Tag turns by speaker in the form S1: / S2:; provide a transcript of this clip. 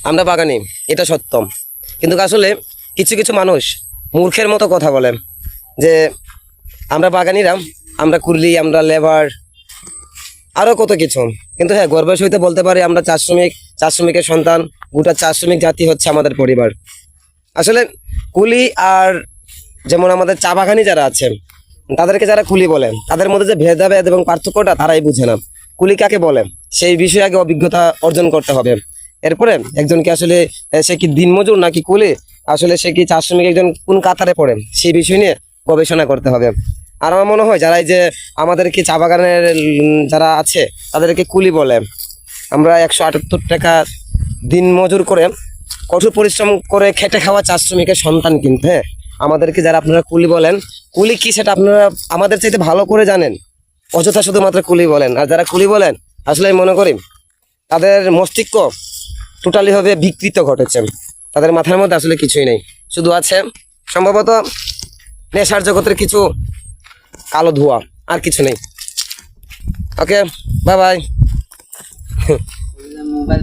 S1: আমরা বাগানি, এটা সত্য। কিন্তু আসলে কিছু কিছু মানুষ মূর্খের মতো কথা বলে যে আমরা বাগানিরা, আমরা কুলি, আমরা লেবার, আরো কত কিছু। কিন্তু হ্যাঁ, গর্বের সহিত বলতে পারি আমরা চার শ্রমিকের সন্তান। গোটা চার শ্রমিক জাতি হচ্ছে আমাদের পরিবার। আসলে কুলি আর যেমন আমাদের চা বাগানি যারা আছে, তাদেরকে যারা কুলি বলে, তাদের মধ্যে যে ভেদাভেদ এবং পার্থক্যটা তারাই বুঝে না। কুলি কাকে বলে সেই বিষয়ে আগে অভিজ্ঞতা অর্জন করতে হবে। এরপরে একজনকে আসলে সে কি দিনমজুর নাকি কুলি, আসলে সে কি চার শ্রমিক একজন কোন কাতারে পড়ে, সেই বিষয় নিয়ে গবেষণা করতে হবে। আর আমার মনে হয় যারা এই যে আমাদের কি চা বাগানের যারা আছে তাদেরকে কুলি বলে, আমরা 178 টাকা দিন মজুর করে কঠোর পরিশ্রম করে খেটে খাওয়া চার শ্রমিকের সন্তান। কিন্তু হ্যাঁ, আমাদেরকে যারা আপনারা কুলি বলেন, কুলি কি সেটা আপনারা আমাদের চাইতে ভালো করে জানেন। অযথা শুধুমাত্র কুলি বলেন। আর যারা কুলি বলেন আসলে আমি মনে করি তাদের মস্তিষ্ক টোটালি ভাবে বিকৃত ঘটেছে। তাদের মাথার মধ্যে আসলে কিছুই নেই, শুধু আছে সম্ভবত নেশার জগতের কিছু কালো ধোঁয়া, আর কিছু নেই। ওকে, বাই বাই।
S2: মোবাইল